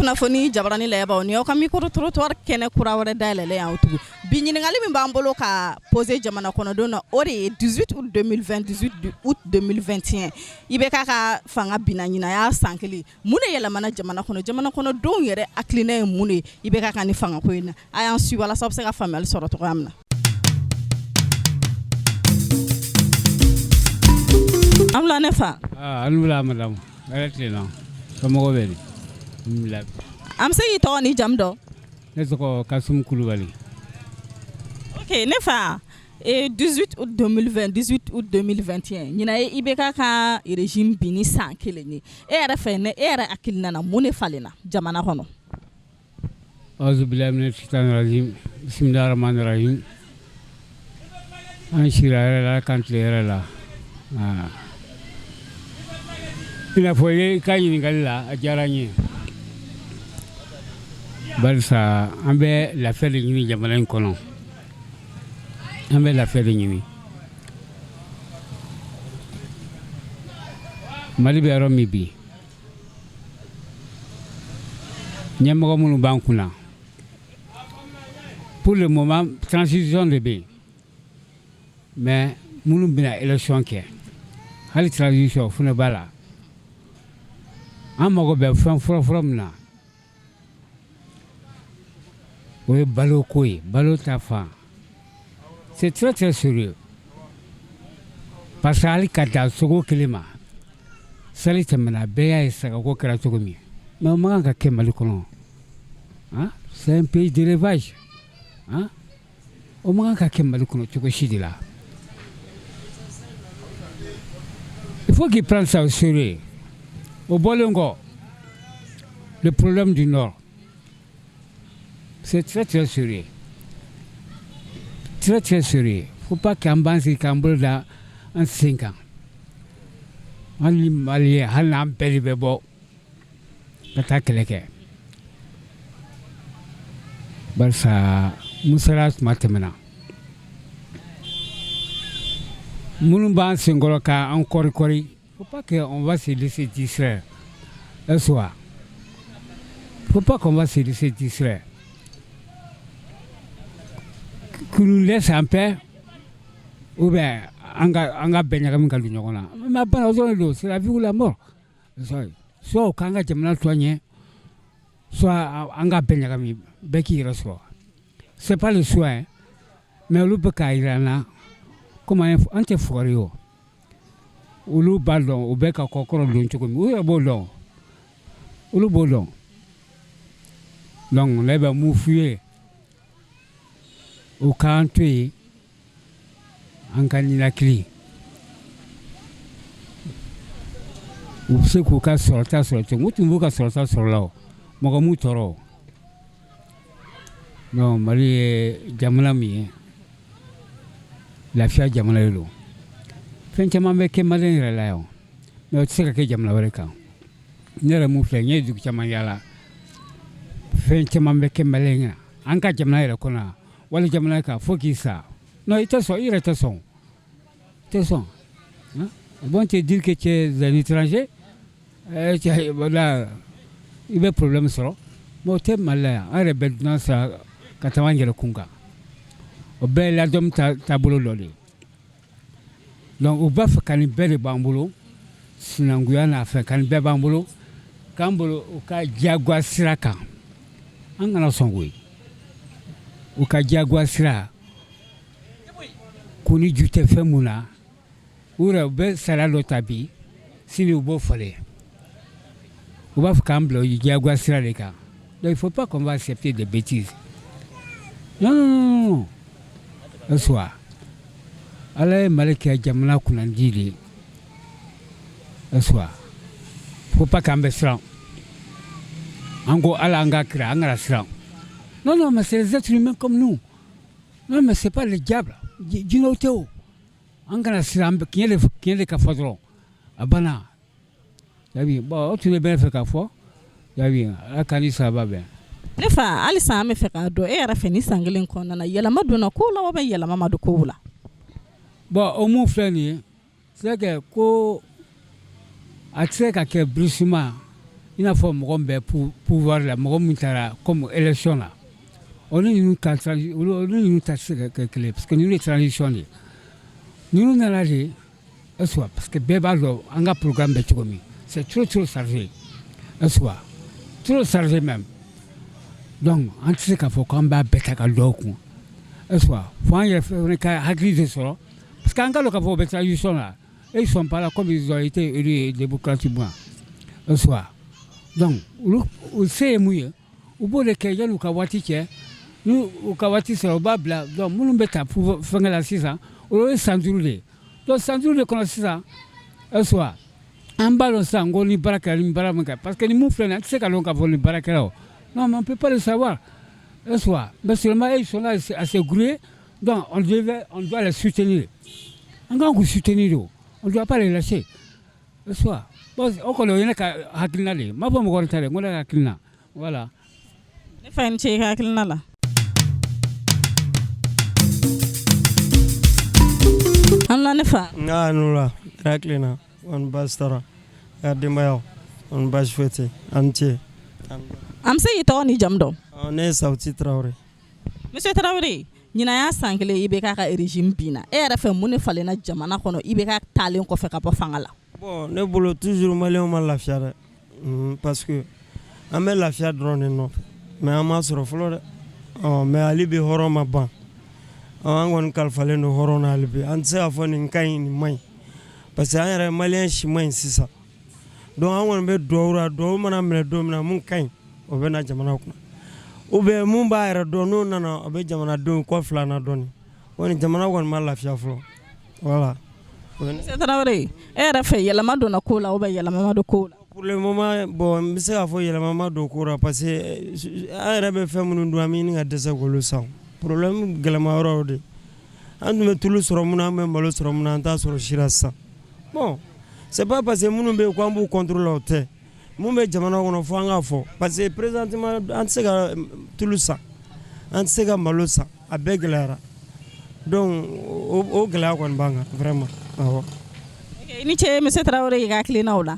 kunnafoni jabarani lɛbaw ni aw ka micro trottoir kɛnɛ kura wɛrɛ dayɛlɛlen y'aw tugun bi ɲininkali min b'an bolo ka poser jamana kɔnɔdenw na o de ye 18 août 2020 18 août 2021 i bɛ k'a ka fanga binna ɲina y'a san kelen mun de yɛlɛmana jamana kɔnɔdenw yɛrɛ hakilina ye mun de i bɛ k'a ka ni fanga ko in na a y'an suit walasa aw bɛ se ka faamuyali sɔrɔ cogoya min na. An wula ne fa. An wula madame. Hɛrɛ tilenna. Somɔgɔw bɛ di? An bɛ se k'i tɔgɔ ni jamu dɔn? Ne tɔgɔ Kasum Kulubali. Ok ne fa 18 août 2020 18 août 2021 ɲina ye i bɛ k'a ka régime bin ni san kelen ye e yɛrɛ fɛ ne e yɛrɛ hakilina na mun de falenna jamana kɔnɔ? Auzu billahi mina shaitanir rajim. Bismillahir rahmanir rahim. An sira yɛrɛ la kan tile yɛrɛ la. I n'a fɔ i ka ɲininkali la a diyara n ye. Barisa an bɛ lafiya de ɲini jamana in kɔnɔ. An bɛ lafiya de ɲini. Mali bɛ yɔrɔ min bi ɲɛmɔgɔ minnu b'an kunna pour le moment transition de bɛ yen mais minnu bɛna élection kɛ hali transition o fana b'a la an mago bɛ fɛn fɔlɔfɔlɔ min na o ye balo ko ye balo ta fan c'est très très sérieux parce que hali ka dan sogo kelen ma sali tɛmɛna bɛɛ y'a ye sagako kɛra cogo min mais o man kan ka kɛ Mali kɔnɔ c'est un pays d'élevage o man kan ka kɛ Mali kɔnɔ cogo si de la il faut qu'il prenne ça au sérieux au bɔlen kɔ le problème du Nord c'est très très sérieux très très sérieux faut pas qu'an b'an sigi k'an bolo da an sen kan hali Maliyɛn hali n'an bɛɛ de bɛ bɔ ka taa kɛlɛ kɛ barisa musala tuma tɛmɛna minnu b'an senkɔrɔ k'an kɔrikɔri faut pas qu'on va se laisser distraire un soir faut pas qu'on va se laisser distraire qu'on nous laisse en paix ou bien an ka bɛn ɲagami ka don ɲɔgɔn na mais bana o dɔrɔn de don c'est la vie ou la mort soit o k'an ka jamana to ɲɛ soit an ka bɛn ɲagami bɛɛ k'i yɛrɛ sɔrɔ c'est pas le choix mais olu bɛ k'a jira an na comme an tɛ fugari o olu b'a dɔn o bɛ ka kɔkɔrɔ don cogo min u yɛrɛ b'o dɔn olu b'o dɔn donc ne bɛ mun f'u ye o k'an to yen an ka ninakili u bɛ se k'u ka sɔrɔta sɔrɔ cogo u tun b'u ka sɔrɔta sɔrɔ la o mɔgɔ m'u tɔɔrɔ o donc Mali ye jamana min ye lafiya jamana de don fɛn caman bɛ kɛ Maliyɛn yɛrɛ la yan mais o tɛ se ka kɛ jamana wɛrɛ kan ne yɛrɛ mun filɛ n ye dugu caman yaala fɛn caman bɛ kɛ Maliyɛn na an ka jamana yɛrɛ kɔnɔ wali jamana kan fo k'i sa non i tɛ sɔn i yɛrɛ tɛ sɔn tɛ sɔn bon te dire que tu es un étranger voilà i bɛ problème sɔrɔ mais o tɛ Mali la yan an yɛrɛ bɛ dunan sara ka tɛmɛ an yɛrɛ kun kan o bɛɛ ye ladɔm taabolo dɔ de ye donc u b'a fɛ ka nin bɛɛ de b'an bolo sinankunya n'a fɛ ka nin bɛɛ b'an bolo k'an bolo u ka diyagoya sira kan an kana sɔn koyi u ka diyagoya sira k'u ni ju tɛ fɛn mun na u yɛrɛ u bɛ sariya dɔ ta bi sini u b'o falen u b'a fɛ k'an bila o diyagoya sira de kan donc il faut pas qu'on va accepter des bêtises non o soir ala ye Mali kɛ jamana kunnandi de ye o soir faut pas k'an bɛ siran an ko ala an ka kira an kana siran non mais c'est les êtres humains comme nous non mais c'est pas le diable jinɛw tɛ o an kana siran tiɲɛ de ka fɔ dɔrɔn a banna yabi bon o tun bɛ ne fɛ k'a fɔ yabi ala k'an ni sababa bɛn ne fa halisa an bɛ fɛ k'a dɔn e yɛrɛ fɛ ni san kelen kɔnɔna na yɛlɛma donna kow la walima yɛlɛma ma don kow la bon o mun filɛ nin ye c'est que ko a tɛ se ka kɛ brusquement i n'a fɔ mɔgɔ bɛ pouvoir la mɔgɔ min taara comme élection la olu ninnu ta tɛ se ka kɛ kelen parce que ninnu ye transition de ye ninnu nana de est-ce que parce que bɛɛ b'a dɔn an ka programme bɛ cogo min c'est trop chargé est-ce que trop chargé même donc an tɛ se k'a fɔ k'an b'a bɛɛ ta ka dɔw kun est-ce que fo an yɛrɛ fɛnɛ ka hakili de sɔrɔ parce que an ka dɔn k'a fɔ o bɛ transition la et ils sont pas là comme ils ont été élus démocratiquement est-ce que donc olu se ye mun ye u b'o de kɛ yanni u ka waati cɛ n'u ka waati sera u b'a bila donc minnu bɛ ta fɛngɛ la sisan o ye san 5 de ye donc san 5 de kɔnɔ sisan est-ce que an b'a dɔn sisan ko ni baara kɛra ni baara min kɛ parce que ni mun filɛ nin ye an tɛ se ka dɔn k'a fɔ ni baara kɛra o non mais on peut pas le savoir est-ce que mais seulement ils sont là à se grouiller donc on doit les soutenir an kan k'u soutenir de on doit pas les lâcher est-ce que bon o kɔni o ye ne ka hakilina de ye n m'a fɔ mɔgɔ wɛrɛ ta dɛ n ko ne ka hakilina voilà ne fa ni ce i ka hakilina la an la ne fa nga nula raklina on bastara ya dimbayo on bashfete antie am se i tɔgɔ ni jamu dɔn ne sauti Traoré monsieur Traoré ɲina y'a san kelen i bɛ k'a ka régime binna e yɛrɛ fɛ mun de falenna jamana kɔnɔ i bɛ ka taalen kɔfɛ ka bɔ fanga la bon ne bolo toujours malien ma lafiya dɛ parce que an bɛ lafiya dɔrɔn de nɔfɛ mais an m'a sɔrɔ fɔlɔ dɛ mais hali bi hɔrɔn ma ban an kɔni kalifalen don hɔrɔn na hali bi an tɛ se k'a fɔ nin ka ɲi nin man ɲi parce que an yɛrɛ malien si man ɲi sisan donc an kɔni bɛ duwawu la duwawu mana minɛ don min na mun ka ɲi o bɛ na jamana kunna ou bien mun b'a yɛrɛ dɔn n'o nana o bɛ jamanadenw kɔ filana dɔɔni kɔni jamana kɔni ma lafiya fɔlɔ voilà. monsieur Traoré e yɛrɛ fɛ yɛlɛma donna ko la ou bien yɛlɛma ma don ko la pour le moment bon n bɛ se k'a fɔ yɛlɛma ma don ko la parce que an yɛrɛ bɛ fɛn minnu dun an bɛ ɲini ka dɛsɛ k'olu san problème gɛlɛma yɔrɔ o de an tun bɛ tulu sɔrɔ mun na an bɛ malo sɔrɔ mun na an t'a sɔrɔ si la sisan bon c'est pas parce que minnu bɛ yen k'an b'u contrôler o tɛ mun bɛ jamana kɔnɔ fo an k'a fɔ parce que présentement an tɛ se ka tulu san an tɛ se ka malo san a bɛɛ gɛlɛyara donc o gɛlɛya kɔni b'an kan vraiment awɔ. i ni ce monsieur Traoré i ka hakilinaw la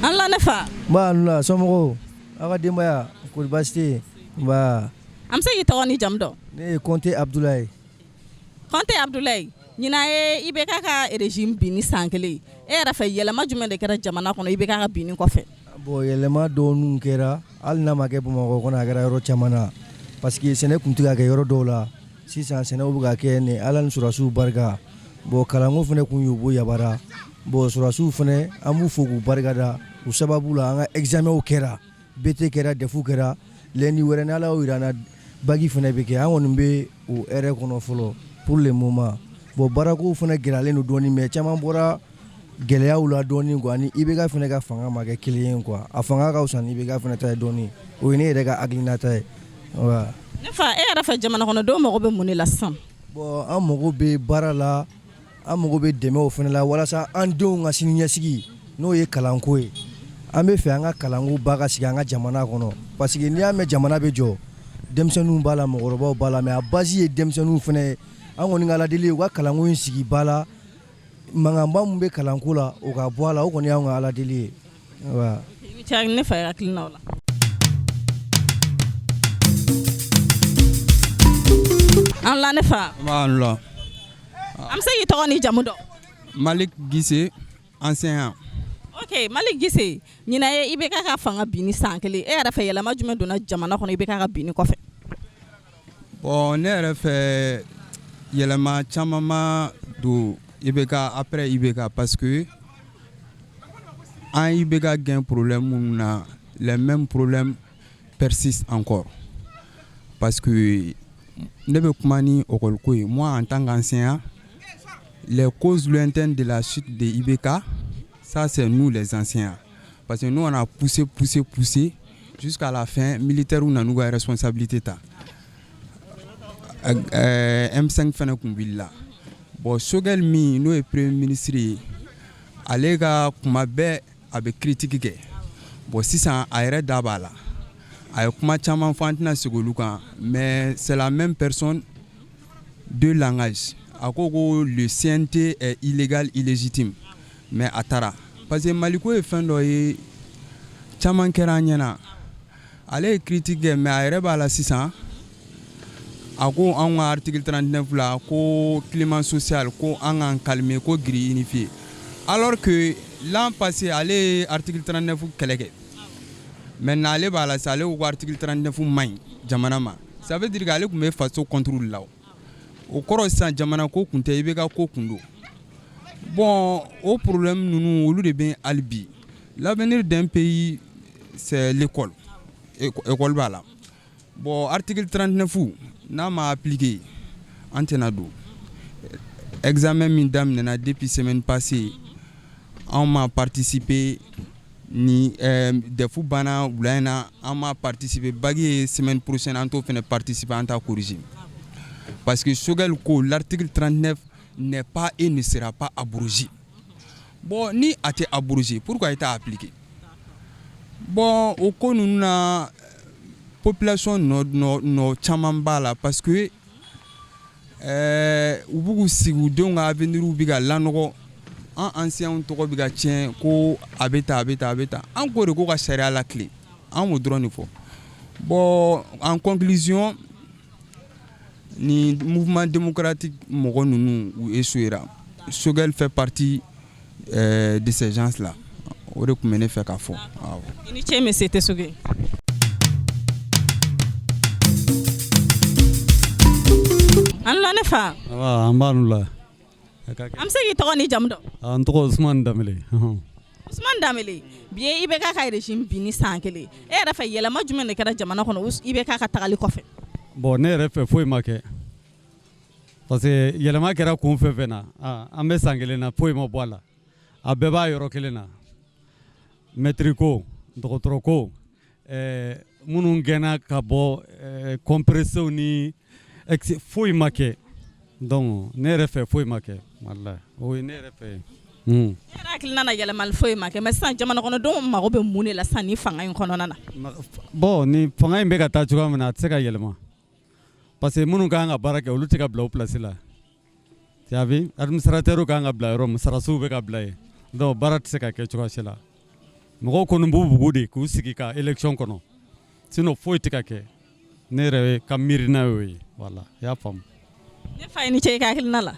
an la ne fa ba nula somɔgɔw aw ka denbaya kɔri baasi tɛ yen nba an bɛ se k'i tɔgɔ ni jamu dɔn ne ye Kɔnte Abdulaye Kɔnte Abdulaye ɲina ye i bɛ k'a ka régime binni san kelen e yɛrɛ fɛ yɛlɛma jumɛn de kɛra jamana kɔnɔ i bɛ k'a ka binni kɔfɛ bon yɛlɛma dɔɔninw kɛra hali n'a ma kɛ Bamakɔ kɔnɔ a kɛra yɔrɔ caman na parce que sɛnɛ tun tɛ ka kɛ yɔrɔ dɔw la sisan sɛnɛw bɛ ka kɛ ni Ala ni surasiw barika bon kalanko fana tun y'u bɔ yabara bon surasiw fana an b'u fo k'u barikada u sababu la an ka examenw kɛra BT kɛra DEF kɛra lundi wɛrɛ ni Ala y'o yira an na bagi fana bɛ kɛ an kɔni bɛ o hɛrɛ kɔnɔ fɔlɔ pour le moment bon baarakow fana gɛlɛyalen don dɔɔnin mais caman bɔra gɛlɛyaw la dɔɔnin quoi ni IBK fana ka fanga ma kɛ kelen ye quoi a fanga ka fisa ni IBK fana ta ye dɔɔnin o ye ne yɛrɛ ka hakilinata ye wa. ne fa e yɛrɛ fɛ jamana kɔnɔdenw mago bɛ mun de la sisan bon an mago bɛ baara la an mago bɛ dɛmɛw fana la walasa an denw ka sini ɲɛsigi n'o ye kalanko ye an bɛ fɛ an ka kalanko ba ka sigi an ka jamana kɔnɔ parce que n'i y'a mɛn jamana bɛ jɔ denmisɛnninw b'a la mɔgɔkɔrɔbaw b'a la mais a base ye denmisɛnninw fana ye an kɔni ka aladeli ye u ka kalanko in sigi ba la mankanba min bɛ kalanko la o ka bɔ a la o kɔni y'an ka aladeli ye wa. i ni ce ne fa ye hakilinaw la an la ne fa an la an bɛ se k'i tɔgɔ ni jamu dɔn Malik Gise enseignant ok Malik Gise ɲina ye i bɛ k'a ka fanga binni san kelen e yɛrɛ fɛ yɛlɛma jumɛn donna jamana kɔnɔ i bɛ k'a ka binni kɔfɛ bon ne yɛrɛ fɛ yɛlɛma caman ma don IBK après IBK parce que an IBK gain problème minnu na les mêmes problèmes persistent encore parce que ne bɛ kuma ni école ko ye moi en tant qu'enseignant les causes lointaines de la chute de IBK ça c'est nous les enseignants parce que nous on a poussé jusqu'à la fin militaire ou nanou ga responsabilité ta M5 fana kun willa bon Sogɛl min n'o ye premier ministre ye ale ka kuma bɛɛ a bɛ critique kɛ bon sisan a yɛrɛ da b'a la a ye kuma caman fɔ an tɛna segin olu kan mais c'est la même personne deux langages a ko ko le CNT est illégal illégitime mais a taara parce que Mali ko ye fɛn dɔ ye caman kɛra an ɲɛna ale ye critique kɛ mais a yɛrɛ b'a la sisan a ko anw ka article 39 la ko climat social ko an k'an calmer ko grille unifiée alors que l'an passé ale ye article 39 kɛlɛ kɛ maintenant ale b'a la sisan ale ko article 39 man ɲi jamana ma ça veut dire que ale tun bɛ faso contrôle la o kɔrɔ sisan jamana ko kun tɛ IBK ko kun don bon au problème ninnu olu de bɛ hali bi l'avenir d'un pays c'est l'école école b'a la bon article 39 n'a ma appliqué an tɛna don examen min daminɛna depuis semaine passée an ma participer ni defu banna wula in na an ma participer bac ye semaine prochaine an t'o fɛnɛ participer an t'a corriger parce que Sogɛl ko l'article 39 n'est pas et ne sera pas abrogé bon ni a tɛ abrogé pourquoi i t'a appliqué bon o ko ninnu na population nɔ caman b'a la parce que u b'u k'u sigi u denw ka avenir bɛ ka lanɔgɔ an anciens tɔgɔ bɛ ka tiɲɛ ko a bɛ tan a bɛ tan a bɛ tan an ko de ko ka sariya lakile an b'o dɔrɔn de fɔ bon en conclusion ni mouvement démocratique mɔgɔ ninnu u échouera Sogɛl fait partie de ces gens là o de tun bɛ ne fɛ k'a fɔ awɔ. I ni ce monsieur Tessogué. An la ne fa. An b'a nu la. An bɛ se k'i tɔgɔ ni jamu dɔn. N tɔgɔ Usman Danbele. Usman Danbele bi ye IBK ka régime bin ni san kelen e yɛrɛ fɛ yɛlɛma jumɛn de kɛra jamana kɔnɔ IBK ka tagali kɔfɛ. Bon ne yɛrɛ fɛ foyi ma kɛ parce que yɛlɛma kɛra kun fɛn fɛn na an bɛ san kelen na foyi ma bɔ a la a bɛɛ b'a yɔrɔ kelen na maître ko dɔgɔtɔrɔ ko minnu gɛnna ka bɔ compression ni foyi ma kɛ donc ne yɛrɛ fɛ foyi ma kɛ walahi o ye ne yɛrɛ fɛ. Ne yɛrɛ hakili nana yɛlɛmali foyi ma kɛ mais sisan jamana kɔnɔdenw mago bɛ mun de la sisan ni fanga in kɔnɔna na. Bon ni fanga in bɛ ka taa cogoya min na a tɛ se ka yɛlɛma parce que minnu kan ka baara kɛ olu tɛ ka bila o place la tu as vu administrateur kan ka bila yɔrɔ min sarasiw bɛ ka bila yen donc baara tɛ se ka kɛ cogoya si la mɔgɔw kɔni b'u bugu de k'u sigi ka élection kɔnɔ sinon foyi tɛ ka kɛ ne yɛrɛ ka miirina y'o ye voilà i y'a faamu. Ne fa ye ni ce i ka hakilina la.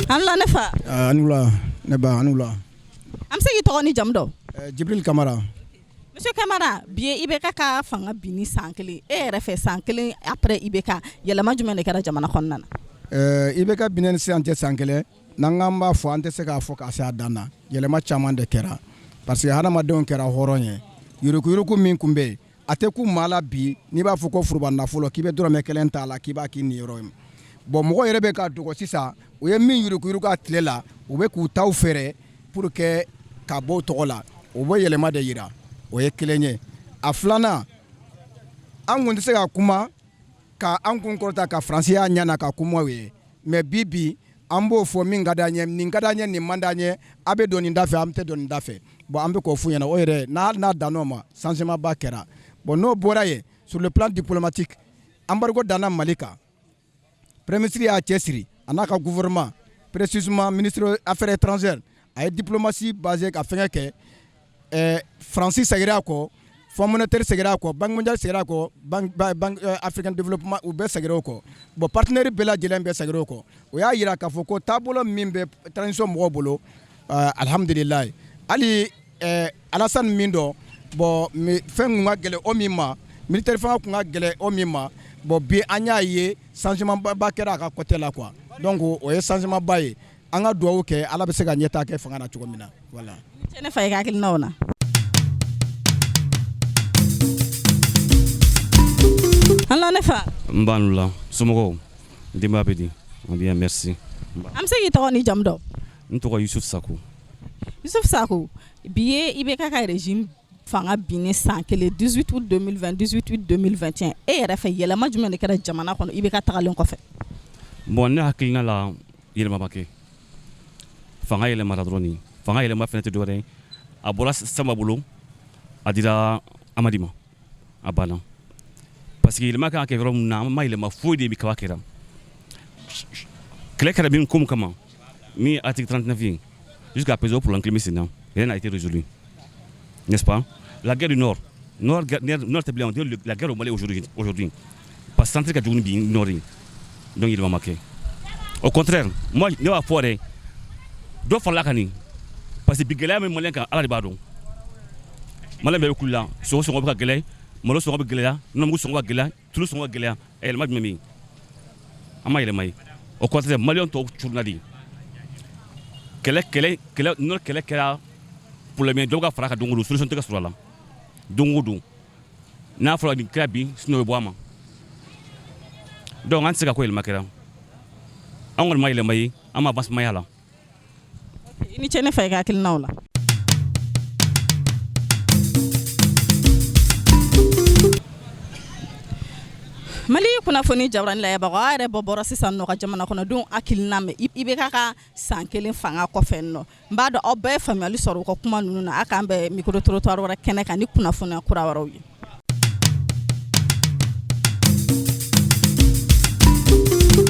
Anula ne fa. Anula ne ba anula. Am se k'i tɔgɔ ni jamu dɔn. Jibril Kamara. Monsieur Kamara bi ye IBK ka fanga bin ni san kelen e yɛrɛ fɛ san kelen après IBK yɛlɛma jumɛn de kɛra jamana kɔnɔna na. IBK binnen ni sisan tɛ san kelen n'an k'an b'a fɔ an tɛ se k'a fɔ k'a se a dan na yɛlɛma caman de kɛra parce que hadamadenw kɛra hɔrɔn ye yuruku min tun bɛ yen a tɛ ku maa la bi n'i b'a fɔ ko foroba nafolo k'i bɛ dɔrɔmɛ kelen t'a la k'i b'a k'i niyɔrɔ ye bon mɔgɔ yɛrɛ bɛ ka dɔgɔ sisan u ye min yuruku a tile la u bɛ k'u taw fɛrɛ pour que ka bɔ o tɔgɔ la o bɛ yɛlɛma de yira o ye kelen ye a filanan an kun tɛ se ka kuma ka an kun kɔrɔta ka faransi y'a ɲana ka kumaw ye mais bi an b'o fɔ min ka d'an ye nin ka d'an ye nin man d'an ye a bɛ don nin da fɛ an tɛ don nin da fɛ bon an bɛ k'o f'u ɲɛna o yɛrɛ n'a dann'o ma changement ba kɛra bon n'o bɔra yen sur le plan diplomatique embargo danna Mali kan premier ministre y'a cɛsiri a n'a ka gouvernement précisément ministre affaires étrangères a ye diplomatie basée ka fɛngɛ kɛ Faransi seginna a kɔ Fonds monétaire seginna a kɔ Banque mondiale seginna a kɔ Banque africaine de développement u bɛɛ seginna o kɔ bon partenaire bɛɛ lajɛlen bɛɛ seginna o kɔ o y'a yira k'a fɔ ko taabolo min bɛ transition mɔgɔw bolo alhamdulilayi hali Alassane min dɔn bon fɛn kun ka gɛlɛn o min ma militaire fanga kun ka gɛlɛn o min ma bon bi an y'a ye changement ba kɛra a ka côté la quoi donc o ye changement ba ye an ka dugawu kɛ Ala bɛ se ka ɲɛtaa kɛ fanga na cogo min na voilà. Cɛ ne fa i ka hakilinaw na. Anla ne fa. N b'a nu la somɔgɔw denbaya bɛ di bien merci. An bɛ se k'i tɔgɔ ni jamu dɔn. N tɔgɔ Yusuf Sako. Yusuf Sako bi ye IBK ka régime fanga bin ni san kelen 18 août 2020 18 août 2021 e yɛrɛ fɛ yɛlɛma jumɛn de kɛra jamana kɔnɔ IBK tagalen kɔfɛ. Bon ne hakilina la yɛlɛma ma kɛ fanga yɛlɛmara dɔrɔn ni fanga yɛlɛma fɛnɛ tɛ dɔwɛrɛ ye a bɔra Samba bolo a dira Amadi ma a banna parce que yɛlɛma kan ka kɛ yɔrɔ min na an ma yɛlɛma foyi de bi kaba kɛra kɛlɛ kɛra min ko min kama min article 39 ye jusqu'à présent pour l'enclime sénat rien n'a été résolu, n'est-ce pas? La guerre du Nord est bien, la guerre au Mali aujourd'hui parce que centre ka jugu bi Nord donc il va marquer. Au contraire, moi ne va fore do fa la kani parce que bigela me Malien ka ala de bado Malien be kula so ka gele malo so ka gele no mu so ka gele tout so ka gele et le mami ama ile mai. Au contraire, Malien to journali kele non kele kera pour le bien doga fara ka dongo solution te ka sur la dongo na fara di krabi sino boama donc an se ka ko ile makera an gon mai le mai ama bas mai hala ini cene fay ka kil nawla Mali kunnafoni jawran la yaba yɛrɛ bɔ bɔra sisan nɔ ka jamana kɔnɔdenw hakilina mɛn i bɛ ka san kelen fanga kɔfɛ nɔ n b'a dɔn aw bɛɛ ye faamuyali sɔrɔ u ka kuma ninnu na a k'an bɛ micro trottoir wɛrɛ kɛnɛ kan ni kunnafoniya kura wɛrɛw ye